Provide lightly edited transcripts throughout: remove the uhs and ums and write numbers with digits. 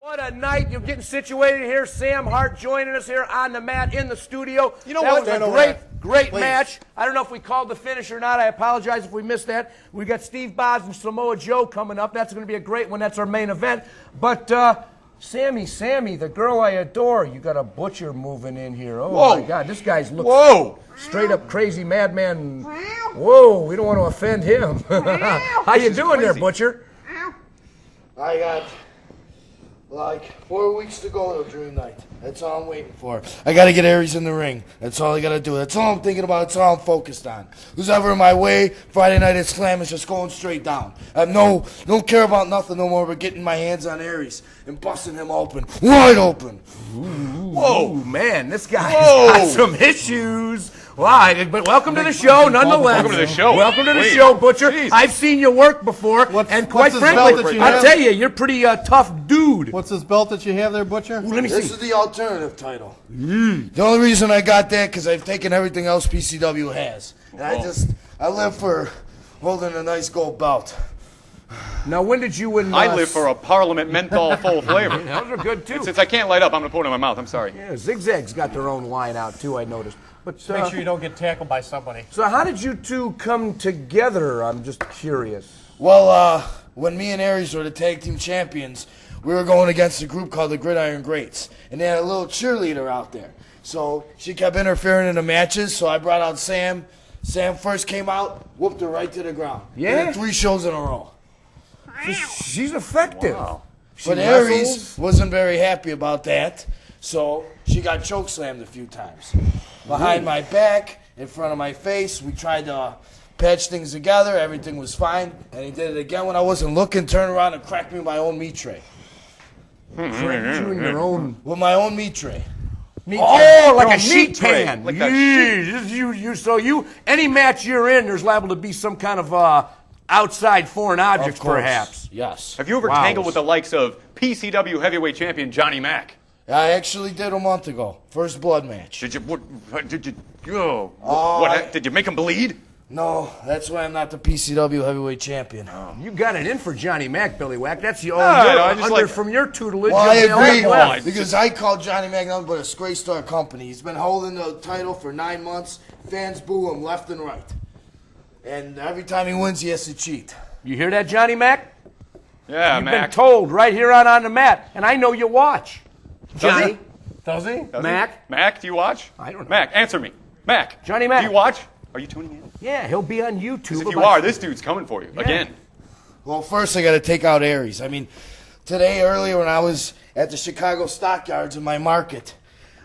What a night. You're getting situated here. Sam Hart joining us here on the mat in the studio. You know that what? was a great match. I don't know if we called the finish or not. I apologize if we missed that. We got Steve Bos and Samoa Joe coming up. That's going to be a great one. That's our main event. But, Sammy, the girl I adore, you got a butcher moving in here. Oh, my God. This guy's looking straight up crazy madman. Whoa, we don't want to offend him. How you doing there, butcher? I got like 4 weeks to go to Dream Night. That's all I'm waiting for. I got to get Aries in the ring. That's all I got to do. That's all I'm thinking about. That's all I'm focused on. Who's ever in my way, Friday night at Slam is just going straight down. I have don't care about nothing no more but getting my hands on Aries and busting him open. Wide open. Whoa, man, this guy's got some issues. Wow, but welcome to the show, nonetheless. Welcome to the show. Welcome to the show, Butcher. Jeez. I've seen you work before, and quite frankly, I'll tell you, you're pretty tough dude. What's this belt that you have there, Butcher? Ooh, let me see. This is the alternative title. The only reason I got that because I've taken everything else PCW has. And I live for holding a nice gold belt. Now, when did you win? I live for a Parliament menthol full flavor. Those are good, too. Since I can't light up, I'm going to put it in my mouth. I'm sorry. Yeah, Zigzag's got their own line out, too, I noticed. But Make sure you don't get tackled by somebody. So how did you two come together? I'm just curious. Well, when me and Aries were the tag team champions, we were going against a group called the Gridiron Greats. And they had a little cheerleader out there. So she kept interfering in the matches, so I brought out Sam. Sam first came out, whooped her right to the ground. Yeah? Did 3 shows in a row. She's effective. Wow. But Aries wasn't very happy about that, so she got chokeslammed a few times. Behind my back, in front of my face, we tried to patch things together. Everything was fine, and he did it again when I wasn't looking, turned around and cracked me with my own meat tray. Cracked you in your own... With my own meat tray. Oh, like a meat tray. pan. Like that So any match you're in, there's liable to be some kind of outside foreign objects, Of course. perhaps. Yes. Have you ever tangled with the likes of PCW heavyweight champion Johnny Mack? I actually did a month ago. First blood match. Did you? Did you make him bleed? No, that's why I'm not the PCW heavyweight champion. You got it in for Johnny Mack, Billy Whack. That's the from your tutelage. Well, I you're the agree, only because I called Johnny Mack nothing but a Straight Star company. He's been holding the title for 9 months. Fans boo him left and right. And every time he wins, he has to cheat. You hear that, Johnny Mack? Yeah, You've Mack. been told right here on the mat, and I know you watch. Johnny? Does he? Mack? Mack, do you watch? I don't know. Mack, answer me. Mack. Johnny Mack. Do you watch? Are you tuning in? Yeah, he'll be on YouTube. If you are, this dude's coming for you. Again. Well, first I got to take out Aries. I mean, today earlier when I was at the Chicago Stockyards in my market,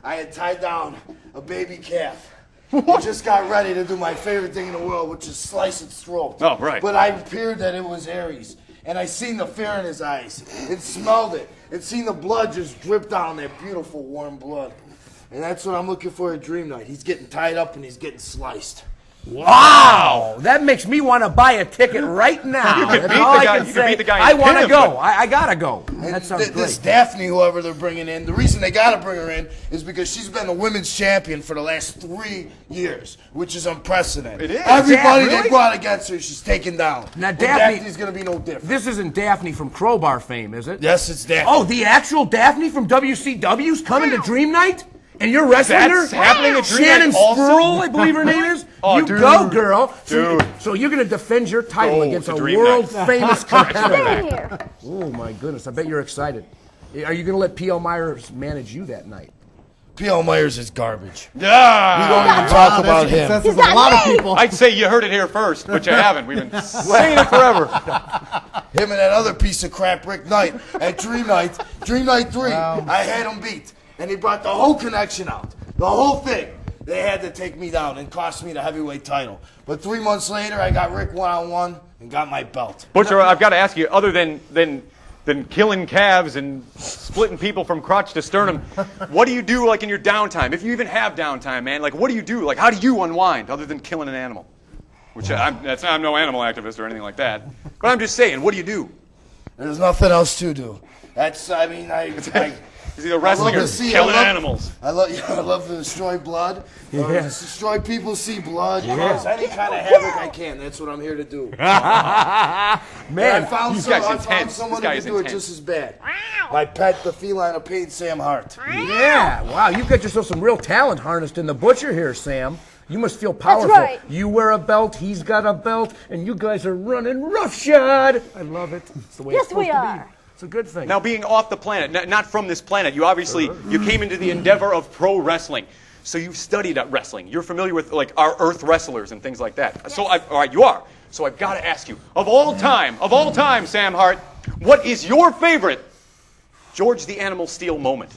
I had tied down a baby calf. I just got ready to do my favorite thing in the world, which is slice its throat. Oh, right. But I feared that it was Aries. And I seen the fear in his eyes. And smelled it. And seen the blood just drip down, that beautiful warm blood. And that's what I'm looking for at Dream Night. He's getting tied up and he's getting sliced. Wow! That makes me want to buy a ticket right now. You could That's beat all the I guy- can you could beat say. the guy I and want pin to him, go. but- I gotta go. That sounds This great. Daphne, whoever they're bringing in, the reason they got to bring her in is because she's been the women's champion for the last 3 years, which is unprecedented. It is. Everybody Really? they brought against her, she's taken down. Now, And Daphne- Daphne's going to be no different. This isn't Daphne from Crowbar fame, is it? Yes, it's Daphne. Oh, the actual Daphne from WCW's coming to Dream Night? And you're wrestling That's her? happening at Dream Shannon Night also? Sproul, I believe her name is. Oh, you dude. go, girl. Dude. So you're going to defend your title Go against to a Dream world-famous competitor. Here. Oh, my goodness. I bet you're excited. Are you going to let P.L. Myers manage you that night? P.L. Myers is garbage. We Yeah! don't even talk about him. Consensus of a lot of people. I'd say you heard it here first, but you haven't. We've been saying it forever. Him and that other piece of crap, Rick Knight, at Dream Night 3, I had him beat. And he brought the whole connection out. The whole thing. They had to take me down and cost me the heavyweight title. But 3 months later, I got Rick one-on-one and got my belt. Butcher, I've got to ask you, other than killing calves and splitting people from crotch to sternum, what do you do like in your downtime? If you even have downtime, man, like what do you do? Like how do you unwind other than killing an animal? Which I'm no animal activist or anything like that. But I'm just saying, what do you do? There's nothing else to do. He's either wrestling or killing animals. I love to destroy blood. Yes. Destroy people, see blood. Yes. Any kind of havoc I can. That's what I'm here to do. Man, I found intense. someone This who guy's could do it intense. just as bad. My pet, the feline of pain, Sam Hart. yeah. Wow, you've got yourself some real talent harnessed in the butcher here, Sam. You must feel powerful. right. You wear a belt, he's got a belt, and you guys are running roughshod. I love it. It's the way Yes, it's supposed we to are. be. It's a good thing. Now, being off the planet, not from this planet, you obviously you came into the endeavor of pro wrestling. So you've studied at wrestling. You're familiar with like our Earth wrestlers and things like that. So, all right, you are. So I've got to ask you, of all time, Sam Hart, what is your favorite George the Animal Steel moment?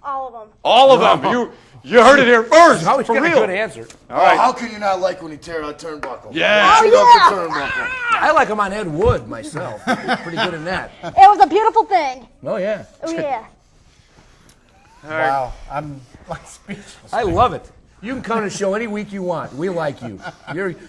All of them. All of them. You heard it here first. How for got real. a good answer. All right. How can you not like when he tear out turnbuckle? Yeah. Shoot out the turnbuckle. I like him on Ed Wood myself. Pretty good in that. It was a beautiful thing. Oh, yeah. Oh, yeah. Wow, I'm like speechless. I love it. You can come to the show any week you want. We like you.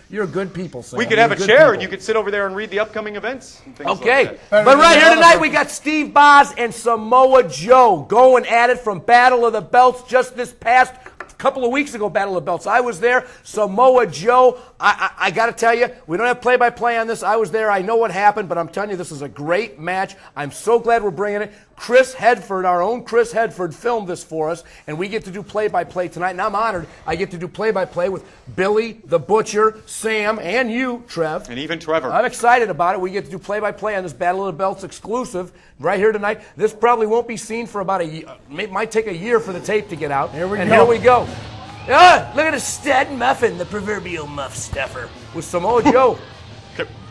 You're good people, Sam. We could You're have a good chair people. and you could sit over there and read the upcoming events. And things Okay, Like that. but right here tonight we got Steve Boz and Samoa Joe going at it from Battle of the Belts just this past couple of weeks ago, Battle of the Belts. I was there. Samoa Joe, I got to tell you, we don't have play-by-play on this. I was there. I know what happened, but I'm telling you, this is a great match. I'm so glad we're bringing it. Chris Hedford, our own Chris Hedford, filmed this for us, and we get to do play-by-play tonight, and I'm honored I get to do play-by-play with Billy, the Butcher, Sam, and you, Trev. And even Trevor. I'm excited about it. We get to do play-by-play on this Battle of the Belts exclusive right here tonight. This probably won't be seen for about a year. It might take a year for the tape to get out. Here we go. Look at a stud muffin, the proverbial muff stuffer, with Samoa Joe.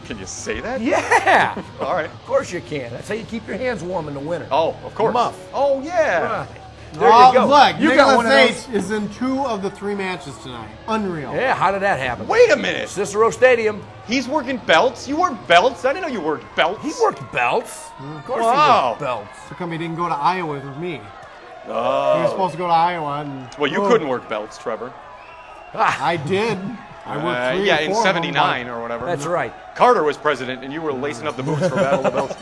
Can you say that? Yeah. All right. Of course you can. That's how you keep your hands warm in the winter. Oh, of course. Muff. Oh, yeah. Right. There you go. Look, You got one of Nicholas those. H is in 2 of the 3 matches tonight. Unreal. Yeah, how did that happen? Wait a minute. Cicero Stadium. He's working belts? You work belts? I didn't know you worked belts. He worked belts. Of course Wow. he worked belts. How come he didn't go to Iowa with me? Oh. He was supposed to go to Iowa. And, Well, you couldn't work belts, Trevor. I did. I worked 3 yeah, or in 4 of them, '79 or whatever. That's right. Carter was president, and you were lacing up the boots for Battle of the Belts.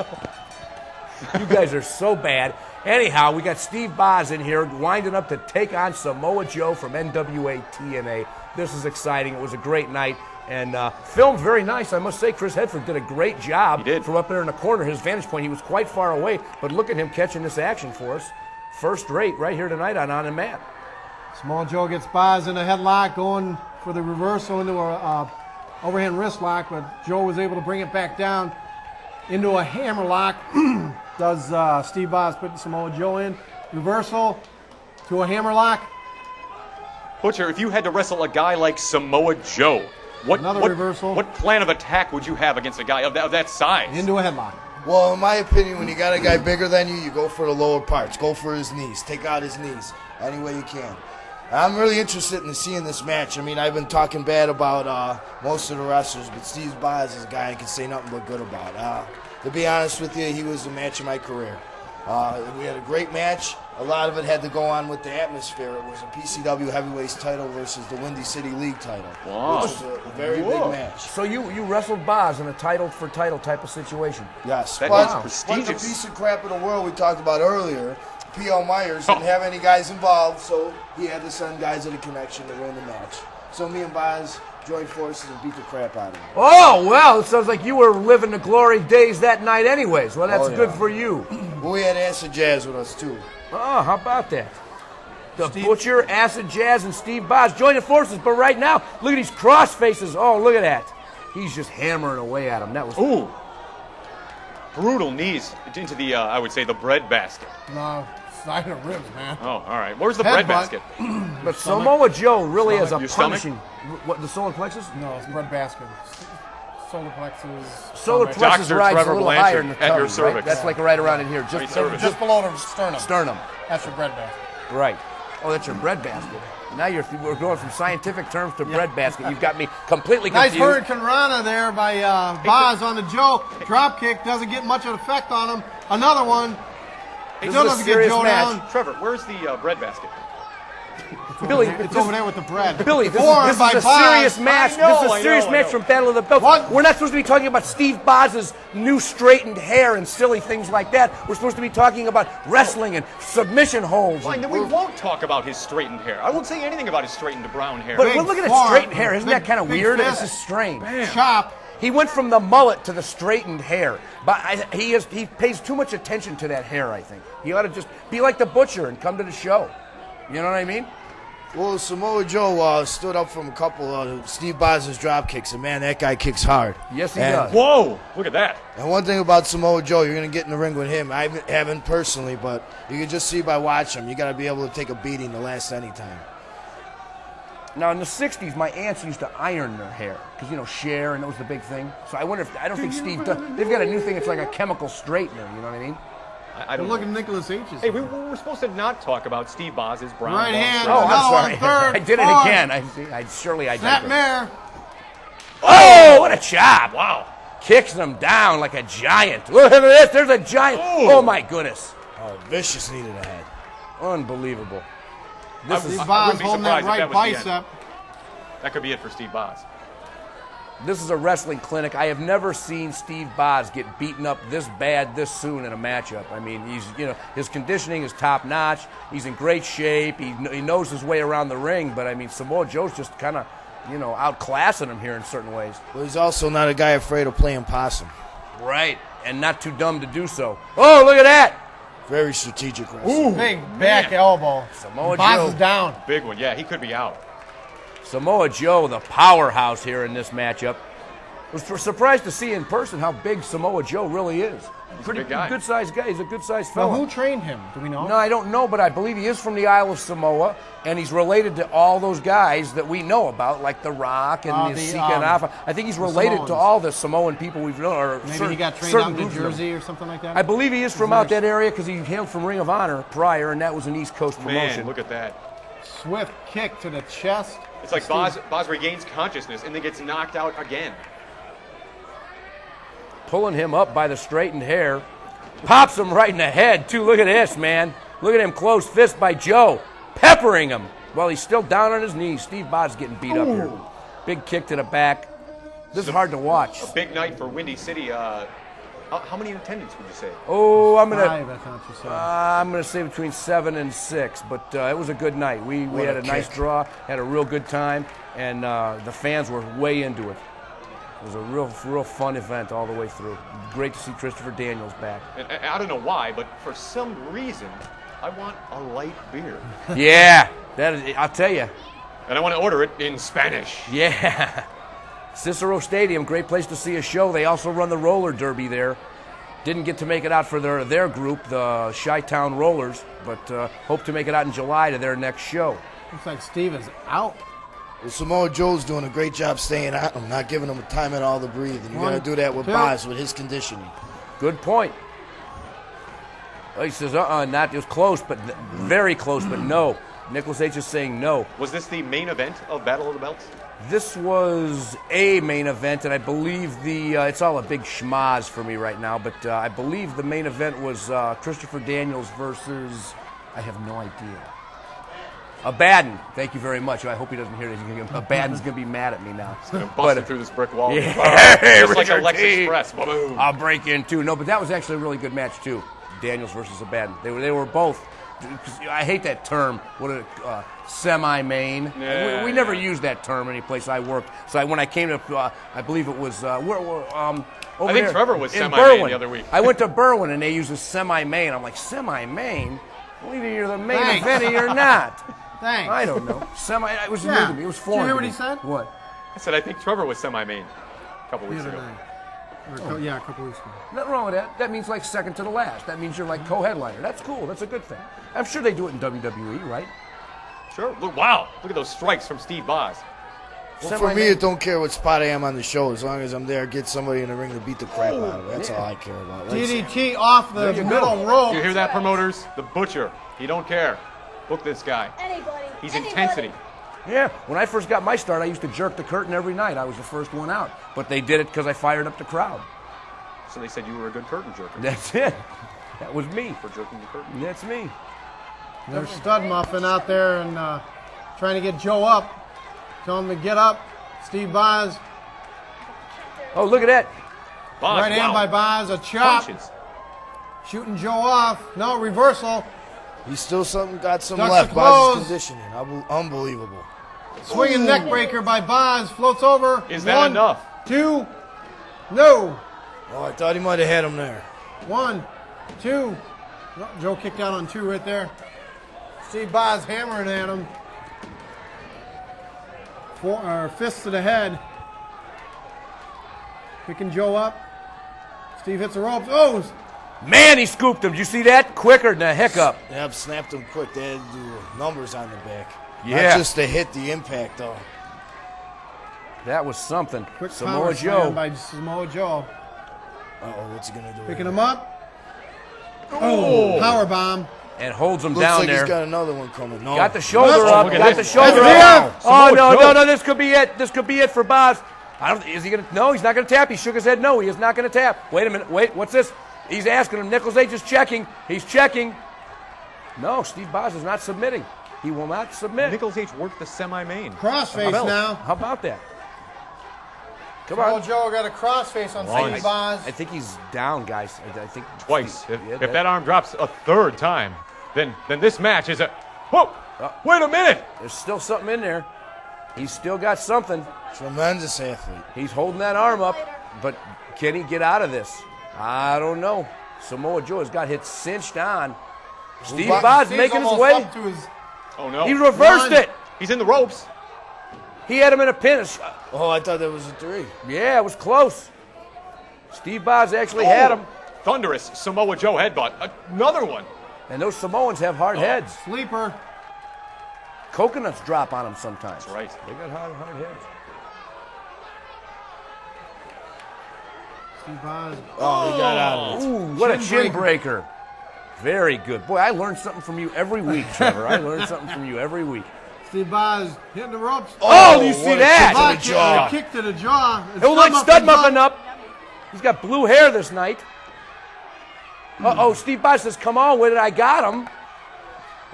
You guys are so bad. Anyhow, we got Steve Boz in here winding up to take on Samoa Joe from NWA TNA. This is exciting. It was a great night. And filmed very nice, I must say. Chris Hedford did a great job. He did. From up there in the corner. His vantage point, he was quite far away. But look at him catching this action for us. First rate right here tonight on the mat. Samoa Joe gets Boz in a headlock, going for the reversal into a overhand wrist lock, but Joe was able to bring it back down into a hammer lock. Does Steve Boz put Samoa Joe in? Reversal to a hammer lock. Butcher, if you had to wrestle a guy like Samoa Joe, Another reversal. What plan of attack would you have against a guy of that size? Into a headlock. Well, in my opinion, when you got a guy bigger than you, you go for the lower parts. Go for his knees. Take out his knees any way you can. I'm really interested in seeing this match. I mean, I've been talking bad about most of the wrestlers, but Steve Boz is a guy I can say nothing but good about. To be honest with you, he was the match of my career. We had a great match. A lot of it had to go on with the atmosphere. It was a PCW Heavyweights title versus the Windy City League title. Wow. Which was a very big match. So you wrestled Boz in a title for title type of situation. Yes. That But is like the prestigious. piece of crap of the world we talked about earlier, P.L. Myers didn't have any guys involved, so he had to send guys of the connection to win the match. So me and Boz joined forces and beat the crap out of him. Oh, well, it sounds like you were living the glory days that night anyways. Well, that's Oh, yeah. good for you. Well, we had Acid Jazz with us, too. Oh, how about that? The Butcher, Acid Jazz, and Steve Boz joining forces. But right now, look at these cross faces. Oh, look at that. He's just hammering away at him. That was Ooh. Brutal knees into the, I would say, the bread basket. No, side of ribs, man. Oh, all right. Where's the bread Headbutt. basket? But Samoa Joe really has a Your stomach? punishing. What, the solar plexus? No, it's bread basket. Solar plexus. Solar stomach. plexus Dr. rides Trevor a little Blanchard higher in the at your tongue, right? cervix. That's like right around in here. Right Just, cervix. Just below the sternum. sternum. That's your bread basket. Right. Oh, that's your bread basket. Now we're going from scientific terms to bread basket. You've got me completely Nice confused. hurricane rana there by Boz on the Joe. Drop kick doesn't get much of an effect on him. Another one. This Still is a doesn't get serious Joe match. down. Trevor, where's the bread basket? Billy, It's over there with the bread. Billy, this Or is by a Boz. serious match. This is a serious match from Battle of the Belts. What? We're not supposed to be talking about Steve Boz's new straightened hair and silly things like that. We're supposed to be talking about wrestling and submission holds. Fine, then we won't talk about his straightened hair. I won't say anything about his straightened brown hair. But Big look at his form, straightened hair. Isn't big- that kind of big weird? fist. This is strange. Chop. He went from the mullet to the straightened hair, but he pays too much attention to that hair. I think he ought to just be like the Butcher and come to the show. You know what I mean? Well, Samoa Joe stood up from a couple of Steve Bos's drop kicks, and man, that guy kicks hard. Yes, he And- does. Whoa! Look at that. And one thing about Samoa Joe, you're going to get in the ring with him. I haven't personally, but you can just see by watching him. You got to be able to take a beating to last any time. Now, in the 60s, my aunts used to iron their hair because, you know, Cher, and that was the big thing. So I wonder if, I don't think Steve does. They've got a new thing, it's like a chemical straightener, you know what I mean? I don't Look at know. Nicholas H's. Hey, we were supposed to not talk about Steve Bos's brown Right long hand. straight- Oh, Another I'm sorry. one, third, I did it fourth. again. I Snap did. mare. Oh, what a chop. Wow. Kicks them down like a giant. Look at this. There's a giant. Ooh. Oh, my goodness. Oh, Vicious needed a head. Unbelievable. I Steve wouldn't Boz be holding that surprised if right that was the end. bicep. That could be it for Steve Bos. This is a wrestling clinic. I have never seen Steve Boz get beaten up this bad this soon in a matchup. I mean, his conditioning is top notch. He's in great shape. He knows his way around the ring. But I mean, Samoa Joe's just kind of, outclassing him here in certain ways. Well, he's also not a guy afraid of playing possum. Right, and not too dumb to do so. Oh, look at that! Very strategic wrestler. Big back elbow. Samoa Boz Joe. is down. Big one. Yeah, he could be out. Samoa Joe, the powerhouse here in this matchup. Was surprised to see in person how big Samoa Joe really is. Pretty big guy. good-sized guy. He's a good-sized Now, fellow. who trained him? Do we know? No, I don't know, but I believe he is from the Isle of Samoa, and he's related to all those guys that we know about, like The Rock and Sika and Alpha. I think he's related to Samoans. all the Samoan people we've known. Or Maybe he got trained certain out in New groups of them. Jersey or something like that? I believe he is from out that area because he hailed from Ring of Honor prior, and that was an East Coast promotion. Man, look at that. Swift kick to the chest. It's like Bos regains consciousness and then gets knocked out again. Pulling him up by the straightened hair. Pops him right in the head, too. Look at this, man. Look at him, closed fist by Joe. Peppering him while he's still down on his knees. Steve Boz getting beat up here. Big kick to the back. This is hard to watch. A big night for Windy City. How many in attendance would you say? Oh, I'm gonna Five, I thought you said. I'm gonna say between 7 and 6, but it was a good night. We had a nice draw, had a real good time, and the fans were way into it. It was a real fun event all the way through. Great to see Christopher Daniels back. And I don't know why, but for some reason, I want a light beer. Yeah, that is, I'll tell you. And I want to order it in Spanish. Yeah. Cicero Stadium, great place to see a show. They also run the roller derby there. Didn't get to make it out for their group, the Chi-Town Rollers, but hope to make it out in July to their next show. Looks like Steve is out. Well, Samoa Joe's doing a great job staying on him, not giving him time at all to breathe. And you got to do that with two. Boz, with his conditioning. Good point. Oh, he says, not. It was close, but very close, but no. Nicholas H. is saying no. Was this the main event of Battle of the Belts? This was a main event, and I believe it's all a big schmaz for me right now, but I believe the main event was Christopher Daniels versus, I have no idea. Abaddon. Thank you very much. I hope he doesn't hear this. Abaddon's going to be mad at me now. Busting through this brick wall. Yeah. Just like a Richard Lex T. Express. Boom. I'll break in too. No, but that was actually a really good match too. Daniels versus Abaddon. They were both. I hate that term. What semi-main. Yeah. We never used that term any place I worked. So when I came to, I believe it was over I think there Trevor was in semi-main Berwyn. the other week. I went to Berwyn and they used a semi-main. I'm like, semi-main? Well, either you're the main Thanks. event or you're not. Thanks. I don't know. It was new Yeah. to me. It was Did you foreign. hear to what me. he said? What? I said I think Trevor was semi-main a couple The weeks other ago. night. Yeah, a couple weeks ago. Nothing wrong with that. That means like second to the last. That means you're like co-headliner. That's cool. That's a good thing. I'm sure they do it in WWE, right? Sure. Look, wow. Look at those strikes from Steve Bos. Well, for me, it don't care what spot I am on the show. As long as I'm there, get somebody in the ring to beat the crap out of it. That's all I care about. DDT off the you middle go. rope. You hear that, promoters? The Butcher. He don't care. Look this guy. Anybody. He's Anybody. intensity. Yeah. When I first got my start, I used to jerk the curtain every night. I was the first one out. But they did it because I fired up the crowd. So they said you were a good curtain jerker That's it. That was me. for jerking the curtain. That's me. There's Stud Muffin out there in trying to get Joe up. Tell him to get up. Steve Boz. Oh, look at that. Boz, Right hand by Boz. A chop. Punches. Shooting Joe off. No, reversal. He's still got some Ducks left. the Boz's close. conditioning. Unbelievable. Swinging neck breaker by Boz. Floats over. Is that 1, enough? 2. No. Oh, I thought he might have had him there. 1, 2. No, Joe kicked out on 2 right there. Steve Boz hammering at him. Fists to the head. Picking Joe up. Steve hits the ropes. Oh! Man, he scooped him. Did you see that? Quicker than a hiccup. Yep, snapped him quick. They had to do numbers on the back. Yeah. Not just to hit the impact, though. That was something. Quick Samoa power Joe. slam by Samoa Joe. Uh-oh, what's he going to do? Picking him up. Oh! Power bomb. And holds him Looks down like there. he's got another one coming. No. Got the shoulder Oh, up. look at Got this. the shoulder That's up. it. Oh, Samoa no, Joe. no. This could be it. This could be it for Boz. Is he going to? No, he's not going to tap. He shook his head. No, he is not going to tap. Wait a minute. Wait, what's this? He's asking him. Nichols H is checking. He's checking. No, Steve Boz is not submitting. He will not submit. Nichols H worked the semi-main. Crossface How about- now. How about that? Come Samoa on. Joe got a crossface on Steve Boz. I think he's down, guys. I think Twice. Steve- If that arm drops a third time, then this match is a... Whoa! Wait a minute! There's still something in there. He's still got something. Tremendous athlete. He's holding that arm up, but can he get out of this? I don't know. Samoa Joe has got hit cinched on. Steve Boz Steve's making his almost way. up to his- Oh, no. He reversed it. He's in the ropes. He had him in a pin. Oh, I thought that was a 3. Yeah, it was close. Steve Boz actually had him. Thunderous Samoa Joe headbutt. Another one. And those Samoans have hard heads. Sleeper. Coconuts drop on them sometimes. That's right. They got hard heads. Steve Boz. Oh, he got out of it. Ooh, what a Chin chin breaker. Very good. Boy, I learn something from you every week, Trevor. I learn something from you every week. Steve Boz hitting the ropes. Oh, you see what a that? kick to the jaw. Kick to the jaw. And He'll let Stud Stud Muffin up. He's got blue hair this night. Uh-oh, Steve Boz says, come on with it, I got him.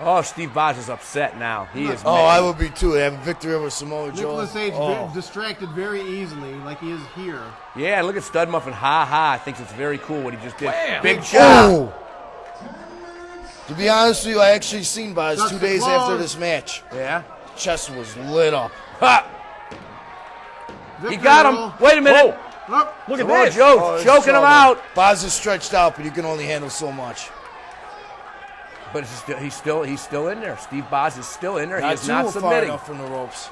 Oh, Steve Boz is upset now. He is Oh, mad. I would be too. They have a victory over Samoa Joe. Nicholas H. Oh. distracted very easily, like he is here. Yeah, and look at Stud Muffin. Ha ha. Thinks it's very cool what he just did. Wham. Big shot. Oh. To be honest with you, I actually seen Boz Ducks 2 the days claws. after this match. Yeah. Chest was lit up. Ha. He Victory got him. roll. Wait a minute. Oh, Look at Samoa this. Joe Oh, it's choking him trouble. out. Boz is stretched out, but you can only handle so much. But he's still in there. Steve Boz is still in there. He Not is too not far submitting. enough from the ropes.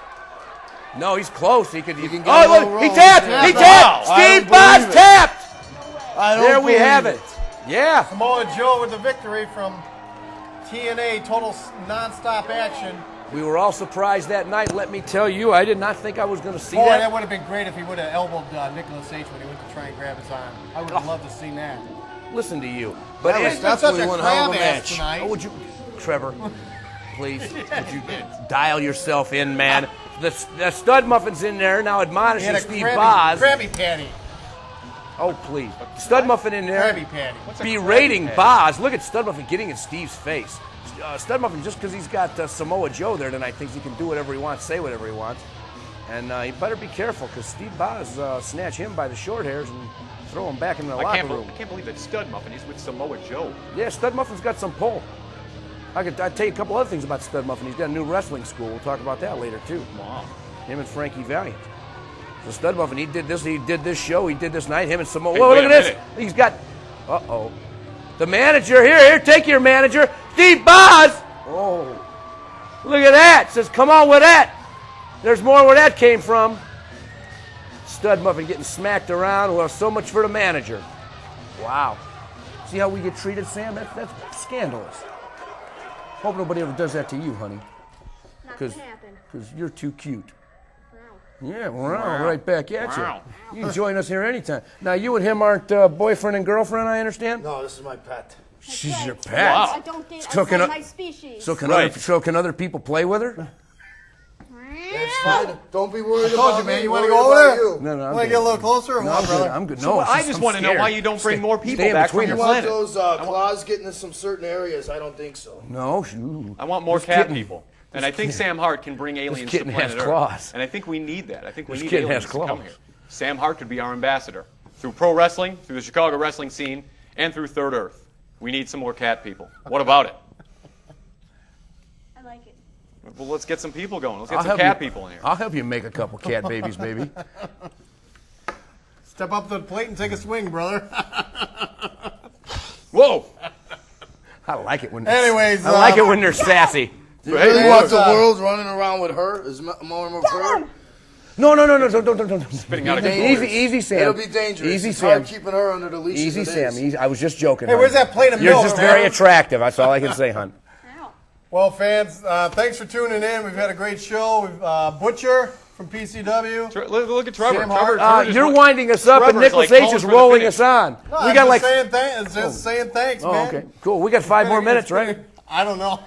No, he's close. He could. can get Oh, a little look! He roll. tapped. Yeah. He tapped. Wow. I Steve don't Boz believe it. tapped. I don't There we believe have it. Yeah. Samoa Joe with the victory from TNA Total Nonstop Action. We were all surprised that night. Let me tell you, I did not think I was going to see Boy, that. that would have been great if he would have elbowed Nicholas H. when he went to try and grab his arm. I would have loved to see that. Listen to you. But That was it's He's been such definitely a one hell of a crab ass match. tonight. Oh, would you, Trevor, please, would you dial yourself in, man? The Stud Muffin's in there now He admonishing had a Steve Krabby Boz. Patty. Oh, please. Stud Muffin in there Krabby Patty. berating Boz. Look at Stud Muffin getting in Steve's face. Stud Muffin, just because he's got Samoa Joe there tonight, thinks he can do whatever he wants, say whatever he wants. And he better be careful because Steve Boz snatch him by the short hairs and throw him back in the locker room. I can't believe that Stud Muffin is with Samoa Joe. Yeah, Stud Muffin's got some pull. I'd tell you a couple other things about Stud Muffin. He's got a new wrestling school. We'll talk about that later, too. Wow. Him and Frankie Valiant. So Stud Muffin, he did this show, he did this night, him and Samoa. Hey, Whoa, wait look a at this. minute. He's got, uh-oh. The manager, here, take your manager. Steve Boz. Oh, look at that. Says, come on with that. There's more where that came from. Stud Muffin getting smacked around. Well, so much for the manager. Wow. See how we get treated, Sam? That's scandalous. Hope nobody ever does that to you, honey. Not gonna happen. Because you're too cute. Wow. Yeah, right back at you. Wow. You can join us here anytime. Now, you and him aren't boyfriend and girlfriend, I understand? No, this is my pet. She's Okay. your pet. Wow. I don't date So can outside I- my species. So can, Right. can other people play with her? That's fine. Don't be worried Told about you, man. me. You want to Worry go over about there? you. No, I'm Want good. to get a little closer or No, what, I'm good. brother? I'm good. So No, I just want to know why you don't bring more people Stay in back from between your us. You want planet. those claws getting to some certain areas? I don't think so. No, shoot. I want more This cat kitten- people. And I think Sam Hart can bring aliens to kitten planet has Earth. claws. And I think we need that. I think we This need kitten aliens has to come claws. here. Sam Hart could be our ambassador through pro wrestling, through the Chicago wrestling scene, and through Third Earth. We need some more cat people. What about it? I like it. Well, let's get some people going. Let's get some cat people in here. I'll help you make a couple cat babies, baby. Step up to the plate and take a swing, brother. Whoa! I like it when. Anyways, I like it when they're sassy. Do you really want the world running around with her? Is more of her? No, don't. Spitting out a Easy, Sam. It'll be dangerous. Easy, It's Sam. hard keeping her under the leash. Easy, as it Sam. is. Easy. I was just joking. Hey, where's that plate of You're milk, just man? very attractive. That's all I can say, hon. Ow. Well, fans, thanks for tuning in. We've had a great show. We've Butcher from PCW. Look at Trevor. Sam Hart. Trevor just You're went- winding us up, and Trevor's Nicholas like H is calling for the rolling finish. us on. No, We I'm got like. just saying thanks, Oh, man. okay. Cool. We got 5 more minutes, right? I don't know.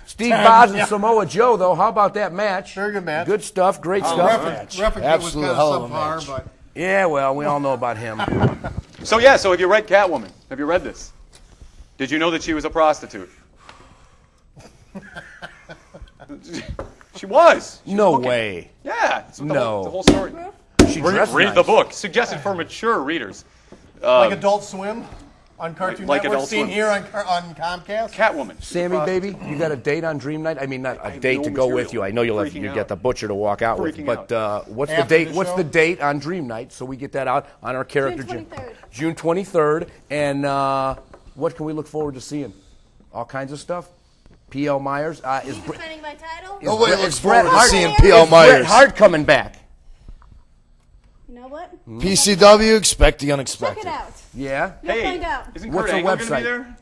Steve Boz and Samoa Joe, though. How about that match? Very good match. Good stuff. Great stuff. Ref was Absolute kind hell of of a subpar, match. but Yeah, well, we all know about him. So have you read Catwoman? Have you read this? Did you know that she was a prostitute? She was. No way. Yeah. It's No. the whole story. She dressed Read nice. the book. Suggested for mature readers. like Adult Swim on Cartoon like Network, Adult seen Swim. here on Comcast. Catwoman. Sammy, baby, you got a date on Dream Night? I mean, not a date no to go with material. you. I know you'll have Freaking you out. get the butcher to walk out with. Freaking But what's the After date? the What's show? the date on Dream Night? So we get that out on our character. June 23rd. June 23rd. And what can we look forward to seeing? All kinds of stuff. P.L. Myers is. Defending my title? Nobody Bret- looks is Bret forward to Hart- seeing is P.L. Bret Myers. Hart coming back. You know what? PCW, expect the Check unexpected. it out. Yeah. You'll Hey, find out. isn't What's Kurt the Angle going to website? be there?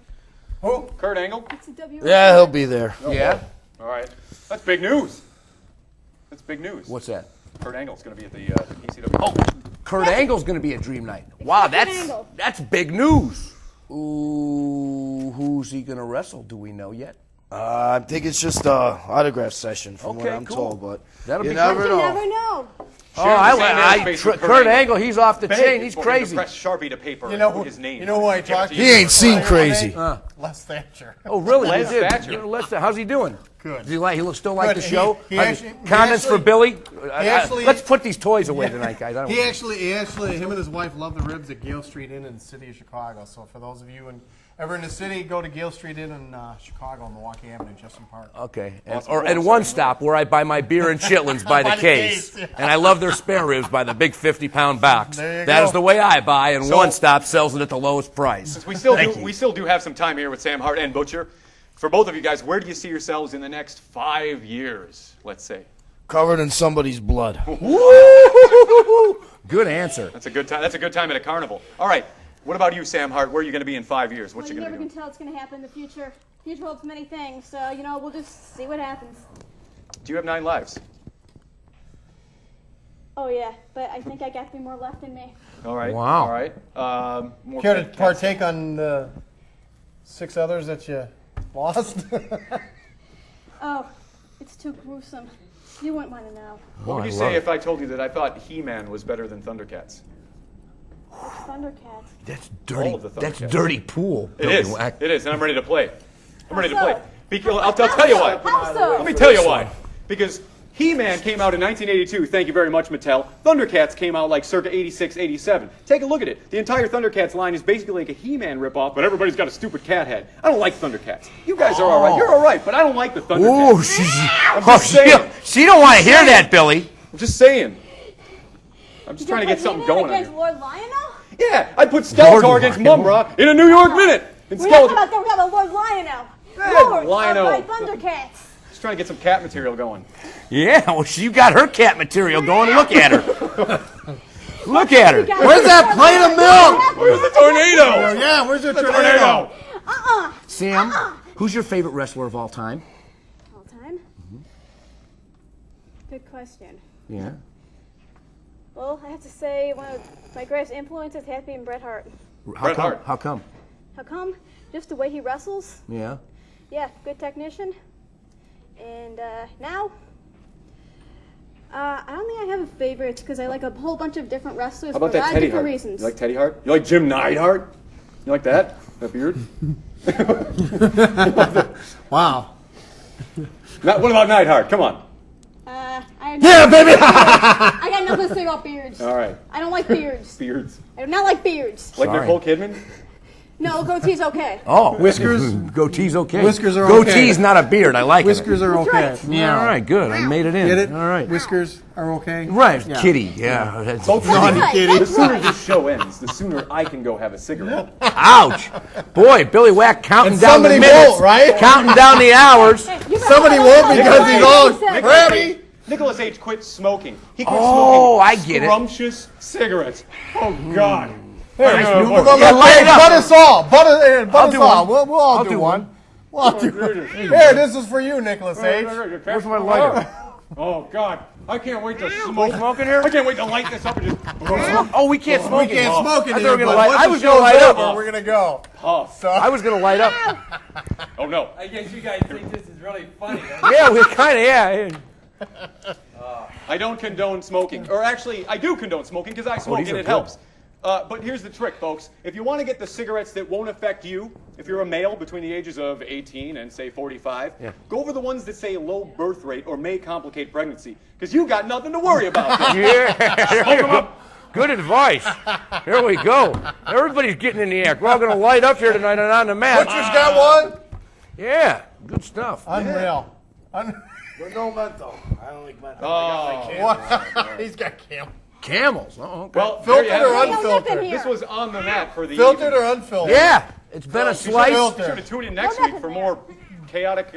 Who? Kurt Angle? It's a W. Yeah, he'll be there. Yeah. All right. That's big news. That's big news. What's that? Kurt Angle's going to be at the PCW. Oh, Kurt Angle's going to be at Dream Night. Wow, Kurt Angle. that's big news. Ooh, who's he going to wrestle? Do we know yet? I think it's just a autograph session from what Okay, I'm cool. told, but That'll you be never You know. never know. Kurt Angle, he's off the chain. He's crazy. Press Sharpie to paper. You know his name. You know who I Give it talked to to? you. He ain't seen crazy. Les Thatcher. Oh, really? Les You did. Thatcher. You know, how's he doing? Good. Does he like? He looks still like Good. the show. He How's actually- he comments for actually- Billy. actually- Let's put these toys away tonight, guys. I don't He actually, him and his wife love the ribs at Gale Street Inn in the city of Chicago. So for those of you ever in the city, go to Gale Street Inn in Chicago, Milwaukee Avenue, Justin Park. Okay, Awesome. and one stop where I buy my beer and chitlins by the By the case, case, yeah. and I love their spare ribs by the big 50-pound box. There you That go. is the way I buy, and So- one stop sells it at the lowest price. We still do have some time here with Sam Hart and Butcher. For both of you guys, where do you see yourselves in the next 5 years, let's say? Covered in somebody's blood. Woo! Good answer. That's a good time. That's a good time at a carnival. All right. What about you, Sam Hart? Where are you going to be in 5 years? What Well, you you going to never be can doing? tell what's going to happen in the future. Future holds many things, so, we'll just see what happens. Do you have 9 lives? Oh, yeah, but I think I got 3 more left in me. All right. Wow. All right. More Care to cats. partake on the 6 others that you lost? Oh, it's too gruesome. You wouldn't want to know. What would you say if I told you that I thought He-Man was better than Thundercats? Thundercats. That's dirty. All of the That's Thundercats. dirty pool. It is. Whack. It is, and I'm ready to play. I'm ready to How play. so? Because, I'll tell you why. How so? Let me tell you why. Because He-Man came out in 1982. Thank you very much, Mattel. Thundercats came out like circa 86, 87. Take a look at it. The entire Thundercats line is basically like a He-Man ripoff, but everybody's got a stupid cat head. I don't like Thundercats. You guys are all right. You're all right, but I don't like the Thundercats. Ooh, just saying. she don't want to hear that, Billy. I'm just saying. I'm just You're trying to get putting something He-Man going on against here. Lord Lionel? Yeah, I'd put Skeletor Lord against Lionel. Mumbra in a New York Minute. And We're not Skeletor. talking about Lord Lionel. Yeah, Lord Lionel. of my Thundercats. Just trying to get some cat material going. Yeah, well, you got her cat material going. Look at her. Look at her. Where's that plate of milk? Where's the tornado? Yeah, where's the Tornado. Sam, who's your favorite wrestler of all time? All time? Good question. Yeah. Well, I have to say one of my greatest influences has been Bret Hart. How Bret come? Hart. How come? How come? Just the way he wrestles. Yeah. Yeah, good technician. And now, I don't think I have a favorite because I like a whole bunch of different wrestlers How about for a that lot of Teddy different Hart? reasons. You like Teddy Hart? You like Jim Neidhart? You like that? That beard? Wow. What about Neidhart? Come on. Yeah, baby! I got nothing to say about beards. All right. I don't like beards. Beards. I do not like beards. Like Sorry. Nicole Kidman? No, goatee's okay. Oh, Whiskers? Goatee's okay. Whiskers are Goatee's okay. not a beard. I like Whiskers it. are That's okay. right. Yeah, all right, good. I made it in. Get it? All right. Whiskers are okay. Right, Yeah. kitty. Yeah. That's- Both Naughty Right, kitty. The that's sooner right. this show ends, the sooner I can go have a cigarette. Ouch! Boy, Billy Whack counting And down the somebody minutes, won't, right? counting down the hours. You Somebody know, won't I because like he's what all he said. crabby. Nicholas H. quit smoking. He quit Oh, smoking I get it. scrumptious cigarettes. Oh, God. Nice new boy. look. Yeah, light it up. Butt us all. Butt I'll us do all. one. We'll all I'll do do one. one. We'll all do one. Here, this is for you, Nicholas H. Where's my lighter? Oh, God. I can't wait to We smoke. smoking here? I can't wait to light this up and just Oh, we can't smoke. We can't smoke it I thought here, we were gonna but light. once I the was gonna show's light up. over, we're gonna go. puff. So I was gonna light up. Oh, no. I guess you guys think this is really funny. Huh? Yeah, we kind of yeah. I don't condone smoking. Or actually, I do condone smoking because I smoke these and are it good. helps. But here's the trick, folks. If you want to get the cigarettes that won't affect you, if you're a male between the ages of 18 and, say, 45, go for the ones that say low birth rate or may complicate pregnancy. Because you got nothing to worry about. Yeah. Good advice. Here we go. Everybody's getting in the act. We're all gonna light up here tonight and on the mat. Butcher's got one. Yeah, good stuff. Unreal. But no menthol. I don't like menthol. What? He's got camel. Camels. Oh, okay. Well, there you Filtered have or it. Hey, don't nip in unfiltered? here. This was on the mat for the Filtered evening. or unfiltered? Yeah, it's been a Be slice. sure Filter. to tune in next Don't week for more chaotic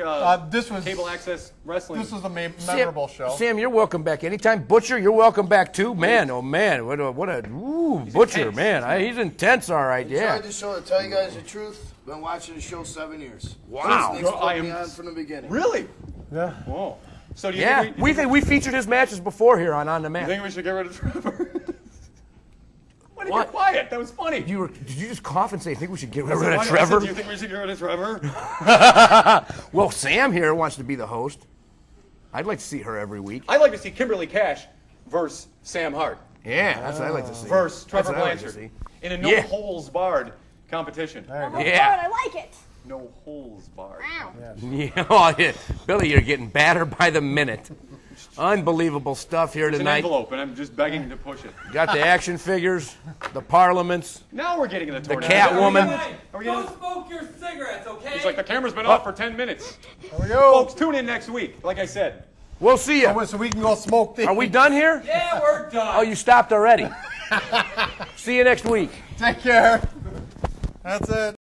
This was cable access wrestling. this was a memorable show. Sam, you're welcome back anytime. Butcher, you're welcome back too. Man, oh man, what a Butcher, intense. man. He's intense, all right. Yeah. Tried to show to tell you guys the truth. Been watching the show 7 years. Wow. Since Nick's I put am me on from the beginning. Really? Yeah. Oh. So do you Yeah, think we think we featured his matches before here on the you Mat. think we should get rid of Trevor? Why did you What? get quiet? That was funny. Did you just cough and say, "I think we should get rid I of said, Trevor"? do you think we should get rid of Trevor? Well, Sam here wants to be the host. I'd like to see her every week. I'd like to see Kimberly Cash versus Sam Hart Yeah, that's what I'd like to see. versus That's Trevor what I'd like to Blanchard see. in a Yeah. no holes barred competition. Oh, Yeah. God, I like it. No holes barred. Wow. Yeah, oh, yeah. Billy, you're getting badder by the minute. Unbelievable stuff here It's an tonight. envelope, and I'm just begging to push it. Got the action figures, the parliaments. Now we're getting in the tornado. Catwoman. Hey, Are we getting- don't smoke your cigarettes, okay? He's like, the camera's been off for 10 minutes. There we go. Folks, tune in next week. Like I said. We'll see you. So we can go smoke these. Are we done here? Yeah, we're done. Oh, you stopped already. See you next week. Take care. That's it.